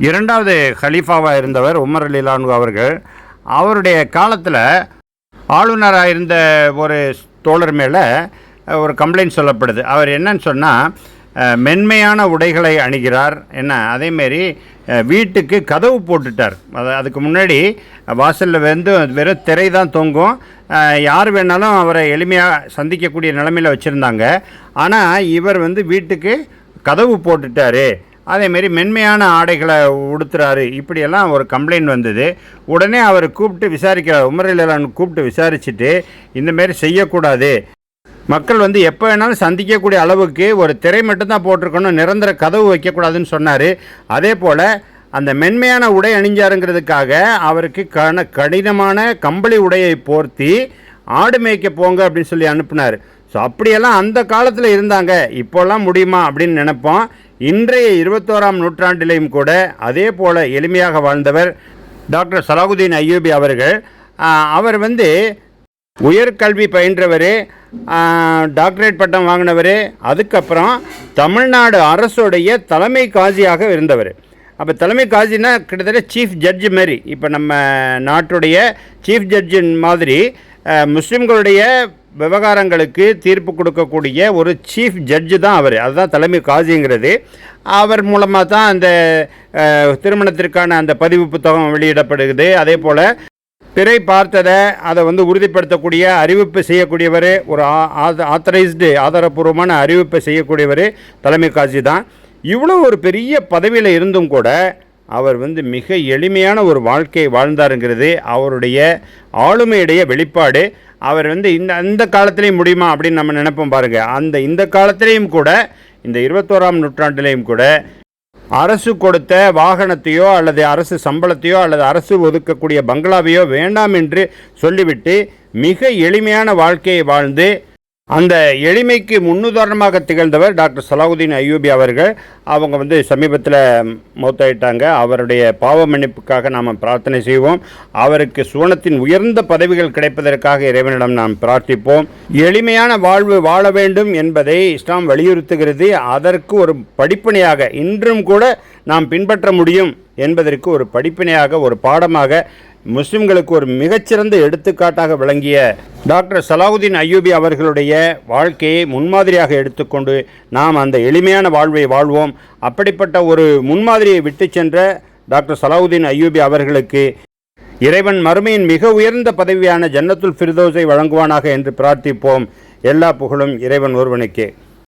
இரண்டாவது ஹலீஃபாவாக இருந்தவர் உமர் ரலியல்லாஹு அன்ஹு அவர்கள். அவருடைய காலத்தில் ஆளுநராக இருந்த ஒரு தோழர் மேலே ஒரு கம்ப்ளைண்ட் சொல்லப்படுது. அவர் என்னன்னு சொன்னால், மென்மையான உடைகளை அணிகிறார், அதேமாரி வீட்டுக்கு கதவு போட்டுட்டார். அதுக்கு முன்னாடி வாசலில் வெறும் திரை தான் தொங்கும். யார் வேணாலும் அவரை எளிமையாக சந்திக்கக்கூடிய நிலைமையில் வச்சுருந்தாங்க. ஆனால் இவர் வீட்டுக்கு கதவு போட்டுட்டார், அதேமாரி மென்மையான ஆடைகளை உடுத்துறாரு, இப்படியெல்லாம் ஒரு கம்ப்ளைண்ட் வந்தது. உடனே அவர் கூப்பிட்டு விசாரிக்கிறார். உமர் ரலியல்லாஹு அன்ஹு கூப்பிட்டு விசாரிச்சுட்டு, இந்தமாரி செய்யக்கூடாது, மக்கள் எப்போ வேணாலும் சந்திக்கக்கூடிய அளவுக்கு ஒரு திரை மட்டும்தான் போட்டிருக்கணும், நிரந்தர கதவு வைக்கக்கூடாதுன்னு சொன்னார். அதே போல் அந்த மென்மையான உடை அணிஞ்சாருங்கிறதுக்காக அவருக்கு கடினமான கம்பளி உடையை போர்த்தி ஆடு மேய்க்க போங்க அப்படின்னு சொல்லி அனுப்புனார். ஸோ அப்படியெல்லாம் அந்த காலத்தில் இருந்தாங்க. இப்போல்லாம் முடியுமா அப்படின்னு நினைப்போம். இன்றைய 21ஆம் நூற்றாண்டிலையும் கூட அதே போல் எளிமையாக வாழ்ந்தவர் டாக்டர் சலாகுதீன் அய்யூபி அவர்கள். அவர் உயர்கல்வி பயின்றவர், டாக்டரேட் பட்டம் வாங்கினவர், அதுக்கப்புறம் தமிழ்நாடு அரசுடைய தலைமை காஜியாக இருந்தவர். அப்போ தலைமை காஜினா கிட்டத்தட்ட சீஃப் ஜட்ஜு மாரி. இப்போ நம்ம நாட்டுடைய சீஃப் ஜட்ஜின் மாதிரி முஸ்லீம்களுடைய விவகாரங்களுக்கு தீர்ப்பு கொடுக்கக்கூடிய ஒரு சீஃப் ஜட்ஜு தான் அவர். அதுதான் தலைமை காஜிங்கிறது. அவர் மூலமாக தான் அந்த திருமணத்திற்கான அந்த பதிவு புத்தகம் வெளியிடப்படுகிறது. அதே போல் பிறை பார்த்ததை அதை உறுதிப்படுத்தக்கூடிய அறிவிப்பு செய்யக்கூடியவர், ஒரு ஆதாரபூர்வமான அறிவிப்பை செய்யக்கூடியவர் தலைமை காஜி தான். இவ்வளோ ஒரு பெரிய பதவியில் இருந்தும் கூட அவர் மிக எளிமையான ஒரு வாழ்க்கையை வாழ்ந்தாருங்கிறது அவருடைய ஆளுமையுடைய வெளிப்பாடு. அவர் இந்த காலத்திலையும் முடியுமா அப்படின்னு நம்ம நினைப்போம் பாருங்கள். இந்த காலத்திலையும் கூட, இந்த 21ஆம் நூற்றாண்டிலையும் கூட அரசு கொடுத்த வாகனத்தையோ அல்லது அரசு சம்பளத்தையோ அல்லது அரசு ஒதுக்கக்கூடிய பங்களாவையோ வேண்டாம் என்று சொல்லிவிட்டு மிக எளிமையான வாழ்க்கையை வாழ்ந்து அந்த எளிமைக்கு முன்னுதாரணமாக திகழ்ந்தவர் டாக்டர் சலாகுதீன் அய்யூபி அவர்கள். அவங்க சமீபத்தில் மௌத்தாயிட்டாங்க. அவருடைய பாவ மன்னிப்புக்காக நாம் பிரார்த்தனை செய்வோம். அவருக்கு சுவனத்தின் உயர்ந்த பதவிகள் கிடைப்பதற்காக இறைவனிடம் நாம் பிரார்த்திப்போம். எளிமையான வாழ்வு வாழ வேண்டும் என்பதை இஸ்லாம் வலியுறுத்துகிறது. அதற்கு ஒரு படிப்பினையாக இன்றும் கூட நாம் பின்பற்ற முடியும் என்பதற்கு ஒரு படிப்பினையாக, ஒரு பாடமாக, முஸ்லிம்களுக்கு ஒரு மிகச்சிறந்த எடுத்துக்காட்டாக விளங்கிய டாக்டர் சலாகுதீன் அய்யூபி அவர்களுடைய வாழ்க்கையை முன்மாதிரியாக எடுத்துக்கொண்டு நாம் அந்த எளிமையான வாழ்வை வாழ்வோம். அப்படிப்பட்ட ஒரு முன்மாதிரியை விட்டு சென்ற டாக்டர் சலாகுதீன் அய்யூபி அவர்களுக்கு இறைவன் மறுமையின் மிக உயர்ந்த பதவியான ஜன்னத்துல் ஃபிர்தௌஸை வழங்குவானாக என்று பிரார்த்திப்போம். எல்லா புகழும் இறைவன் ஒருவனுக்கே.